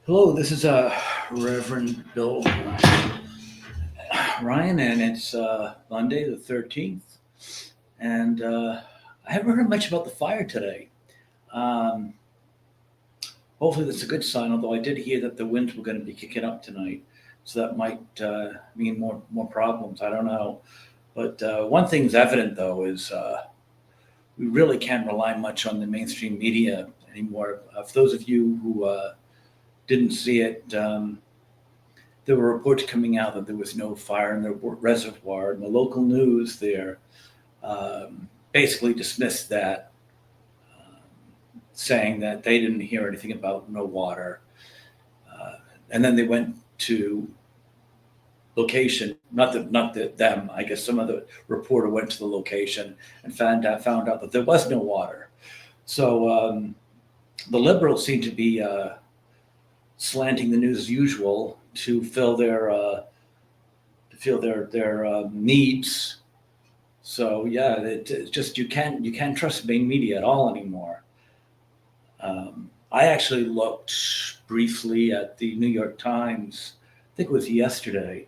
Hello, this is Reverend Bill Ryan, and it's Monday the 13th. And I haven't heard much about the fire today. Um, Hopefully, that's a good sign, although I did hear that the winds were going to be kicking up tonight. So that might mean more problems. I don't know. But one thing's evident, though, is we really can't rely much on the mainstream media anymore. For those of you who didn't see it, there were reports coming out that there was no fire in the reservoir, and the local news there basically dismissed that, saying that they didn't hear anything about no water. And then they went to location, not them. I guess some other reporter went to the location and found out that there was no water. So the liberals seem to be slanting the news as usual to fill their needs. So yeah, it's just you can't trust main media at all anymore. I actually looked briefly at the New York Times. I think it was yesterday,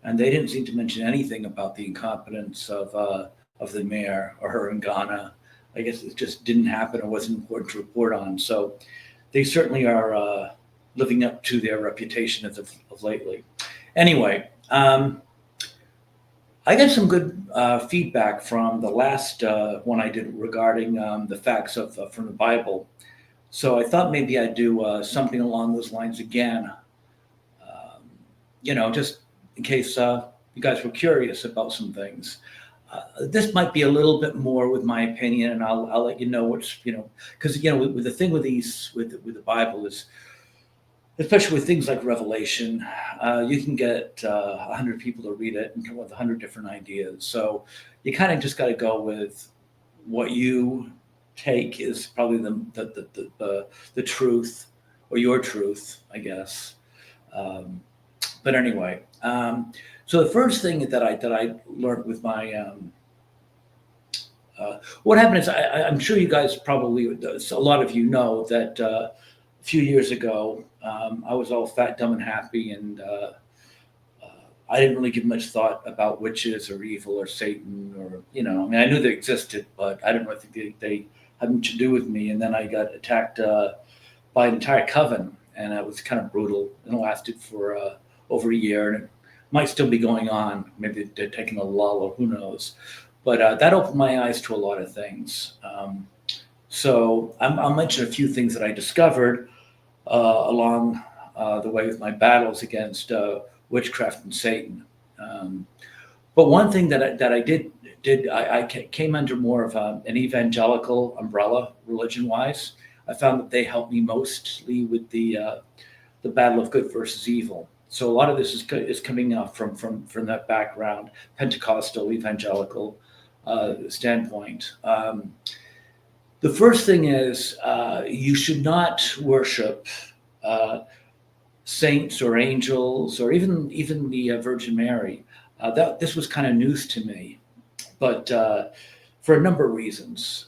and they didn't seem to mention anything about the incompetence of the mayor or her in Ghana. I guess it just didn't happen or wasn't important to report on. So they certainly are living up to their reputation of lately. Anyway, I got some good feedback from the last one I did regarding the facts from the Bible. So I thought maybe I'd do something along those lines again. Um, just in case you guys were curious about some things. This might be a little bit more with my opinion, and I'll let you know what's because with the thing with these with the Bible is, especially with things like Revelation, you can get 100 people to read it and come up with 100 different ideas. So you kind of just got to go with what you take is probably the truth or your truth, I guess. Um, but anyway, so the first thing that I learned with my what happened is I'm sure you guys probably a lot of you know that a few years ago I was all fat, dumb, and happy, and I didn't really give much thought about witches or evil or Satan or I mean I knew they existed, but I didn't really think they had much to do with me. And then I got attacked by an entire coven, and it was kind of brutal, and it lasted for over a year, and it might still be going on. Maybe they're taking a lull, or who knows. But that opened my eyes to a lot of things. So I'll mention a few things that I discovered along the way with my battles against witchcraft and Satan. Um, but one thing that I did I came under more of an evangelical umbrella religion wise. I found that they helped me mostly with the battle of good versus evil. So a lot of this is coming up from that background, Pentecostal evangelical standpoint. The first thing is you should not worship uh, saints or angels or even the Virgin Mary. That this was kind of news to me, but for a number of reasons.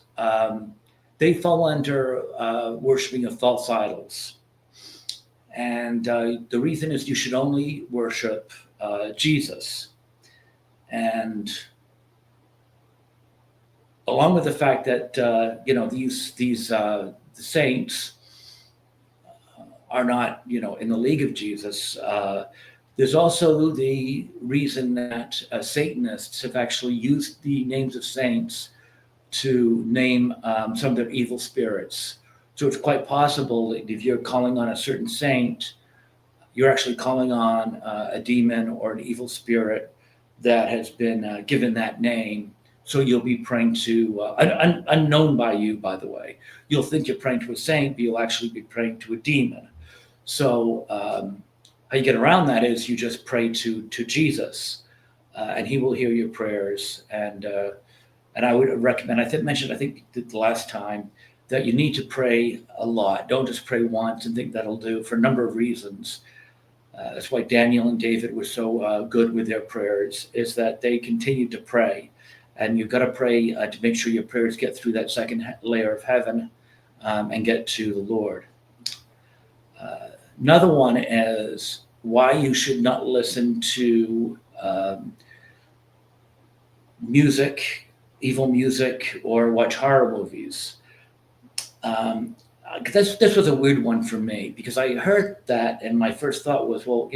They fall under worshiping of false idols, and the reason is you should only worship Jesus. And along with the fact that these the saints are not in the league of Jesus. There's also the reason that Satanists have actually used the names of saints to name some of their evil spirits. So it's quite possible that if you're calling on a certain saint, you're actually calling on a demon or an evil spirit that has been given that name. So you'll be praying to, unknown by you, by the way. You'll think you're praying to a saint, but you'll actually be praying to a demon. So how you get around that is you just pray to Jesus, and He will hear your prayers. And I would recommend. Mentioned I think the last time that you need to pray a lot. Don't just pray once and think that'll do for a number of reasons. That's why Daniel and David were so good with their prayers, is that they continued to pray. And you've got to pray to make sure your prayers get through that second layer of heaven and get to the Lord. Another one is why you should not listen to music, evil music, or watch horror movies. Um, this was a weird one for me because I heard that, and my first thought was, well,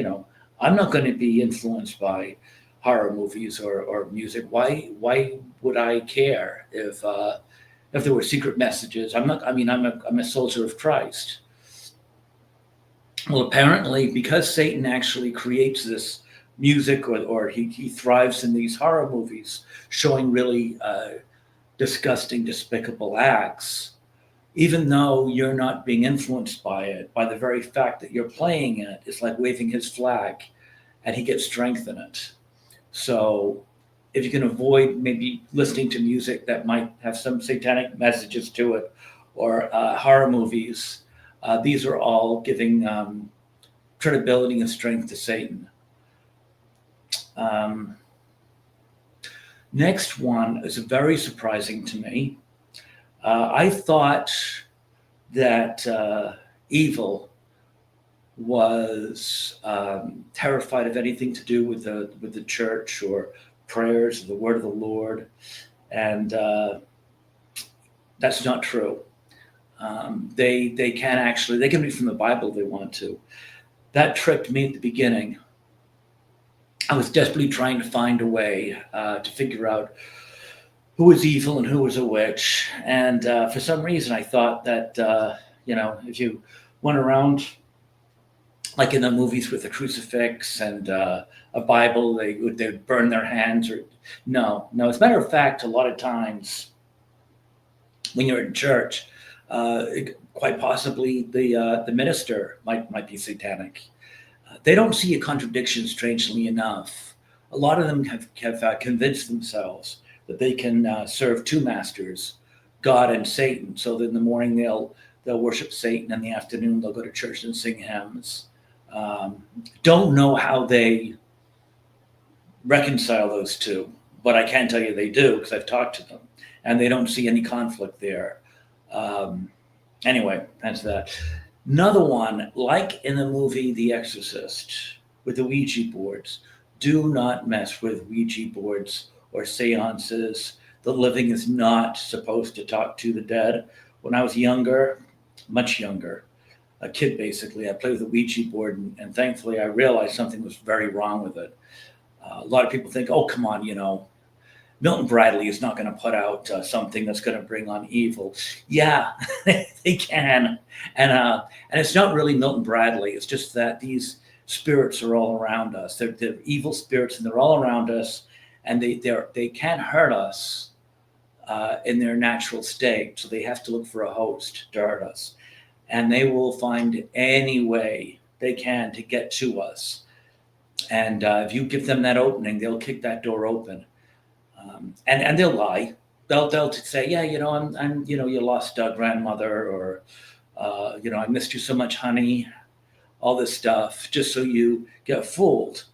I'm not going to be influenced by horror movies or music. Why would I care if there were secret messages? I'm not. I mean, I'm a soldier of Christ. Well, apparently, because Satan actually creates this music, or he thrives in these horror movies, showing really disgusting, despicable acts, even though you're not being influenced by it, by the very fact that you're playing it, it's like waving his flag and he gets strength in it. So if you can avoid maybe listening to music that might have some satanic messages to it or horror movies, these are all giving credibility and strength to Satan. Um, Next one is very surprising to me. I thought that evil was terrified of anything to do with the church or prayers, or the word of the Lord, and that's not true. They can actually they can read from the Bible if they want to. That tricked me at the beginning. I was desperately trying to find a way to figure out who was evil and who was a witch. And for some reason, I thought that, if you went around, like in the movies with a crucifix and a Bible, they'd burn their hands. Or no. As a matter of fact, a lot of times when you're in church, quite possibly the minister might be satanic. They don't see a contradiction, strangely enough. A lot of them have convinced themselves that they can serve two masters, God and Satan. So that in the morning they'll worship Satan, in the afternoon they'll go to church and sing hymns. Don't know how they reconcile those two, but I can tell you they do because I've talked to them, and they don't see any conflict there. Anyway, that's that. Another one, like in the movie The Exorcist, with the Ouija boards, do not mess with Ouija boards or seances. The living is not supposed to talk to the dead. When I was younger, much younger, a kid basically, I played with a Ouija board, and thankfully I realized something was very wrong with it. A lot of people think, oh, come on, Milton Bradley is not going to put out something that's going to bring on evil. Yeah, they can, and it's not really Milton Bradley. It's just that these spirits are all around us. They're evil spirits, and they're all around us, and they can't hurt us in their natural state. So they have to look for a host to hurt us, and they will find any way they can to get to us. And if you give them that opening, they'll kick that door open. And they'll lie. They'll say, yeah, I'm your lost grandmother, or I missed you so much, honey. All this stuff, just so you get fooled.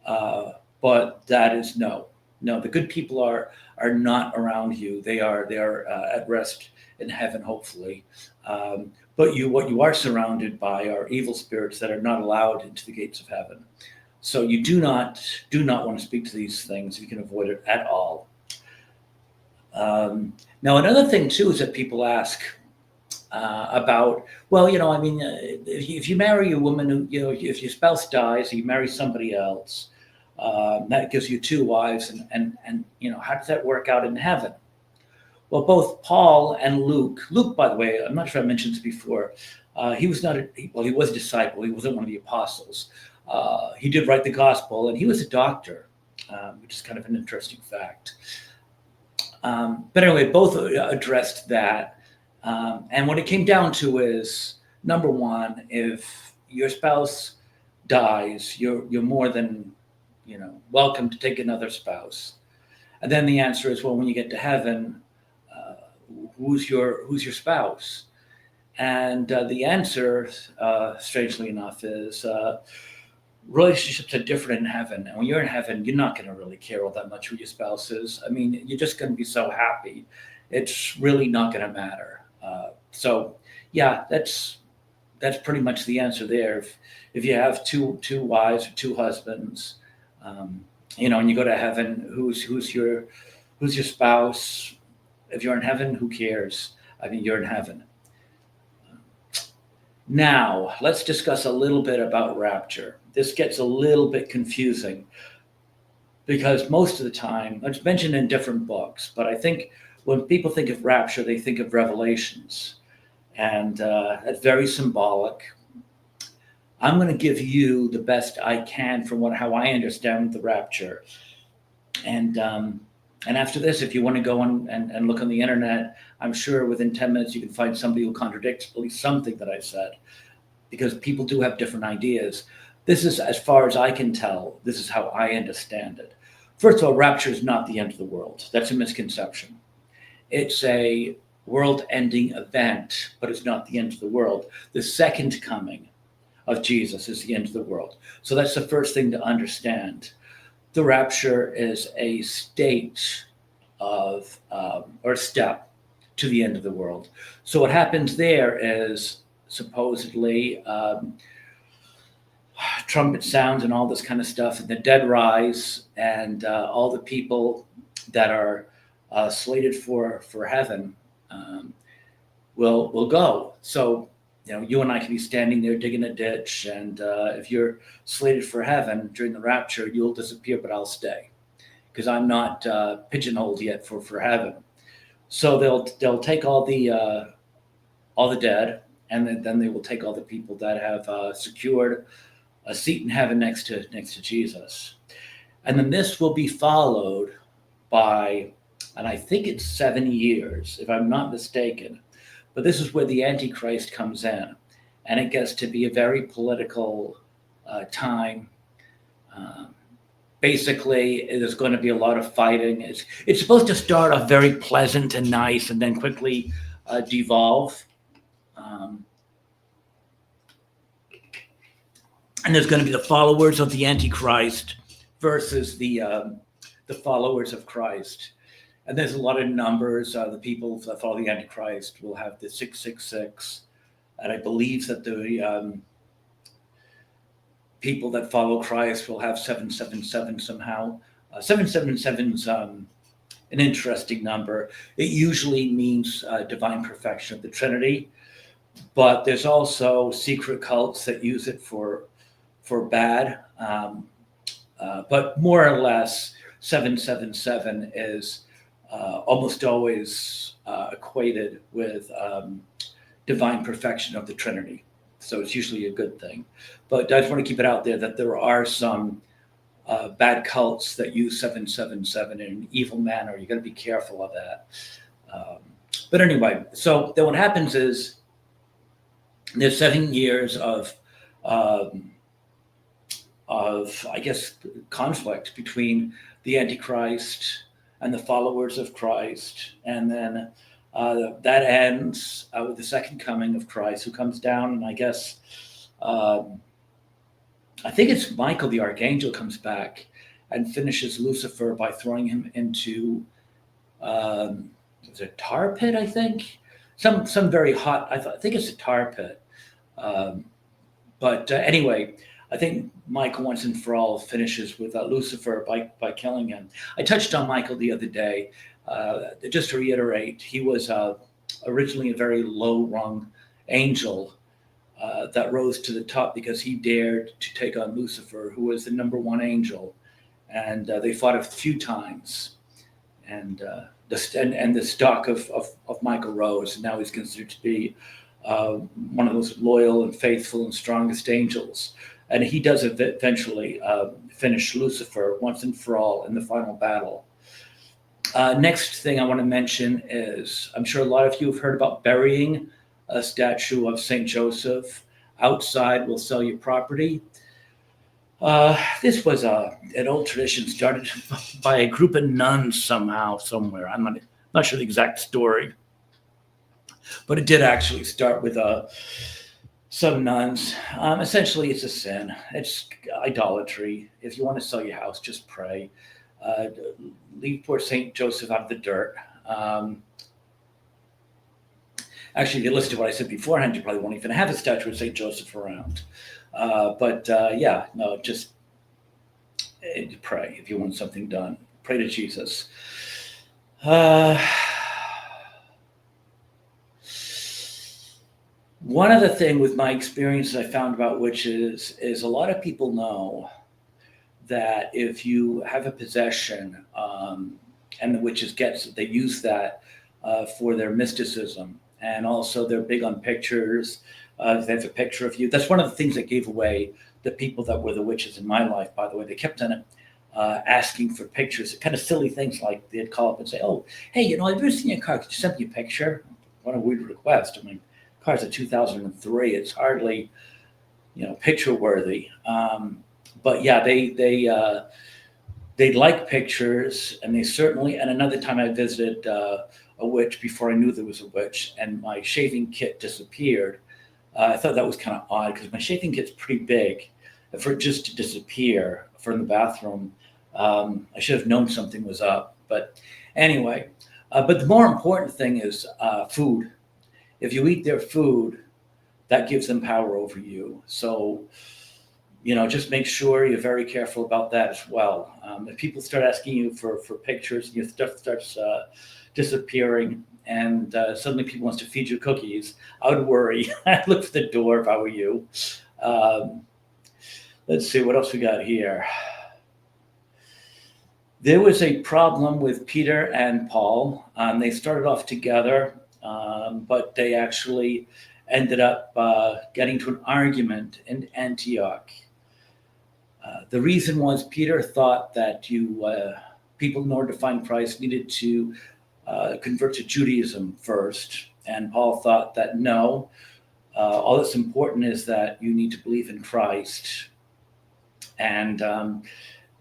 But that is no. The good people are not around you. They are at rest in heaven, hopefully. But what you are surrounded by are evil spirits that are not allowed into the gates of heaven. So you do not want to speak to these things if you can avoid it at all. Now, another thing too is that people ask about, well, if you marry a woman who, if your spouse dies, you marry somebody else, that gives you two wives, and how does that work out in heaven? Well, both Paul and Luke, by the way, I'm not sure I mentioned this before, he was not, he was a disciple, he wasn't one of the apostles. He did write the gospel, and he was a doctor, which is kind of an interesting fact. But anyway, both addressed that. And what it came down to is, number one, if your spouse dies, you're more than, welcome to take another spouse. And then the answer is, well, when you get to heaven, who's your spouse? And the answer, strangely enough, is relationships are different in heaven. And when you're in heaven, you're not going to really care all that much who your spouse is. I mean, you're just going to be so happy. It's really not going to matter. So, yeah, that's that's pretty much the answer there. If you have two wives or two husbands, and you go to heaven, who's your spouse? If you're in heaven, who cares? I mean, you're in heaven. Now, let's discuss a little bit about rapture. This gets a little bit confusing because most of the time, it's mentioned in different books, but I think when people think of rapture, they think of Revelations, and that's very symbolic. I'm going to give you the best I can from how I understand the rapture, and after this, if you want to go on and look on the internet, I'm sure within 10 minutes you can find somebody who contradicts at least something that I said, because people do have different ideas. This is, as far as I can tell, this is how I understand it. First of all, rapture is not the end of the world. That's a misconception. It's a world-ending event, but it's not the end of the world. The second coming of Jesus is the end of the world. So that's the first thing to understand. The rapture is a state of, or step to the end of the world. So what happens there is supposedly trumpet sounds and all this kind of stuff, and the dead rise, and all the people that are slated for heaven will go. So you and I can be standing there digging a ditch, and if you're slated for heaven during the rapture, you'll disappear, but I'll stay because I'm not pigeonholed yet for heaven. So they'll take all the dead, and then they will take all the people that have secured a seat in heaven next to Jesus, and then this will be followed by, and I think it's 7 years, if I'm not mistaken. But this is where the Antichrist comes in, and it gets to be a very political time. Basically, there's going to be a lot of fighting. It's supposed to start off very pleasant and nice, and then quickly devolve. And there's going to be the followers of the Antichrist versus the followers of Christ. And there's a lot of numbers. The people that follow the Antichrist will have the 666. And I believe that the people that follow Christ will have 777 somehow. 777 is an interesting number. It usually means divine perfection of the Trinity. But there's also secret cults that use it for bad. But more or less, 777 is almost always equated with divine perfection of the Trinity. So it's usually a good thing. But I just want to keep it out there that there are some bad cults that use 777 in an evil manner. You got to be careful of that. But anyway, so then what happens is there's 7 years of I guess conflict between the Antichrist and the followers of Christ, and then that ends with the second coming of Christ, who comes down, and I guess I think it's Michael the archangel comes back and finishes Lucifer by throwing him into it's a tar pit, I think, some very hot. I think it's a tar pit, but anyway. I think Michael once and for all finishes with Lucifer by killing him. I touched on Michael the other day. Just to reiterate, he was originally a very low-rung angel that rose to the top because he dared to take on Lucifer, who was the number one angel. And they fought a few times. And the stock of Michael rose, and now he's considered to be one of those loyal and faithful and strongest angels. And he does eventually finish Lucifer once and for all in the final battle. Next thing I want to mention is, I'm sure a lot of you have heard about burying a statue of St. Joseph outside will sell your property. This was an old tradition started by a group of nuns somewhere. I'm not sure the exact story. But it did actually start with some nuns. Essentially, it's a sin. It's idolatry. If you want to sell your house, just pray. Leave poor St. Joseph out of the dirt. Actually, if you listen to what I said beforehand, you probably won't even have a statue of St. Joseph around. Yeah, no, just pray if you want something done. Pray to Jesus. One other thing with my experiences I found about witches is a lot of people know that if you have a possession, and the witches they use that for their mysticism, and also they're big on pictures. They have a picture of you. That's one of the things that gave away the people that were the witches in my life. By the way, they kept on asking for pictures, kind of silly things like they'd call up and say, "Oh, hey, I've ever seen your car. Could you send me a picture?" What a weird request. I mean, car's a 2003. It's hardly, picture worthy. But yeah, they like pictures, and they certainly. And another time I visited a witch before I knew there was a witch, and my shaving kit disappeared. I thought that was kind of odd because my shaving kit's pretty big for it just to disappear from the bathroom. I should have known something was up. But anyway, but the more important thing is food. If you eat their food, that gives them power over you. So, just make sure you're very careful about that as well. If people start asking you for pictures and your stuff starts disappearing, and suddenly people wants to feed you cookies, I would worry. I'd look for the door if I were you. Let's see what else we got here. There was a problem with Peter and Paul. They started off together, but they actually ended up getting to an argument in Antioch. The reason was Peter thought that people, in order to find Christ, needed to convert to Judaism first. And Paul thought that no, all that's important is that you need to believe in Christ. And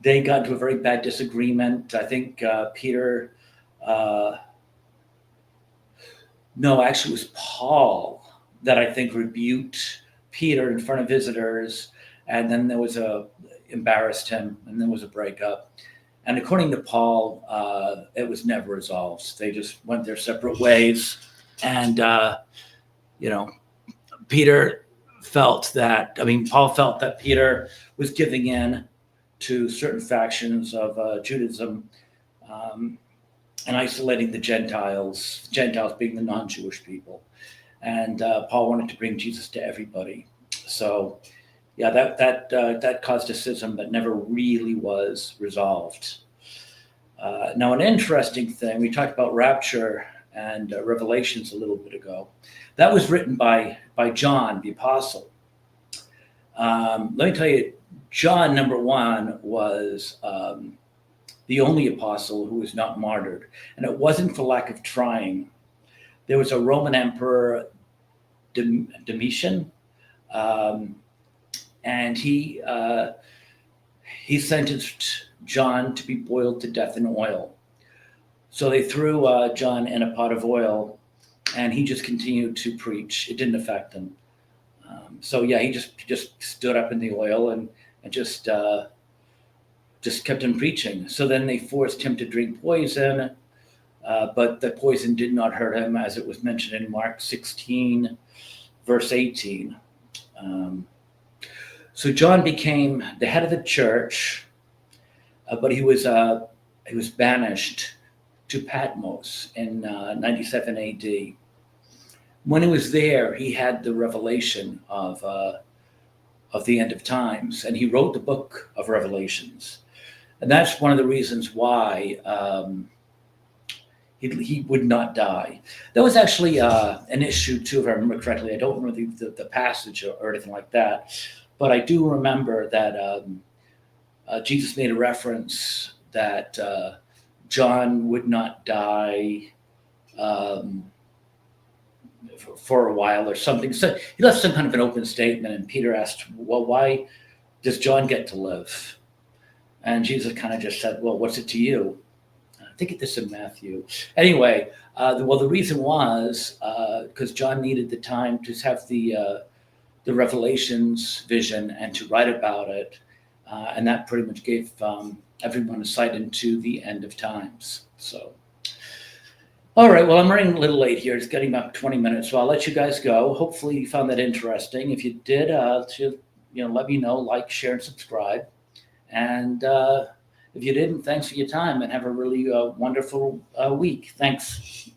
they got into a very bad disagreement. I think Peter, no, actually it was Paul that I think rebuked Peter in front of visitors. And then embarrassed him, and then there was a breakup. And according to Paul, it was never resolved. They just went their separate ways. And, Peter felt that, Paul felt that Peter was giving in to certain factions of Judaism, and isolating the Gentiles being the non-Jewish people. And Paul wanted to bring Jesus to everybody. So, yeah, that caused a schism that never really was resolved. Now, an interesting thing, we talked about rapture and Revelations a little bit ago. That was written by John, the apostle. Let me tell you, John, number one, was the only apostle who was not martyred. And it wasn't for lack of trying. There was a Roman emperor, Domitian, and he sentenced John to be boiled to death in oil. So they threw John in a pot of oil, and he just continued to preach. It didn't affect him. He just stood up in the oil and just kept on preaching. So then they forced him to drink poison, but the poison did not hurt him, as it was mentioned in Mark 16, verse 18. So John became the head of the church, but he was banished to Patmos in 97 AD. When he was there, he had the revelation of the end of times, and he wrote the book of Revelations. And that's one of the reasons why he would not die. That was actually an issue too, if I remember correctly. I don't remember the passage or anything like that, but I do remember that Jesus made a reference that John would not die for a while or something. So he left some kind of an open statement, and Peter asked, well, why does John get to live? And Jesus kind of just said, well, what's it to you? I think this in Matthew. Anyway, the reason was because John needed the time to have the Revelations vision and to write about it. And that pretty much gave everyone a sight into the end of times. So All right. Well, I'm running a little late here. It's getting about 20 minutes, so I'll let you guys go. Hopefully, you found that interesting. If you did, let me know, like, share, and subscribe. And if you didn't, thanks for your time and have a really wonderful week. Thanks.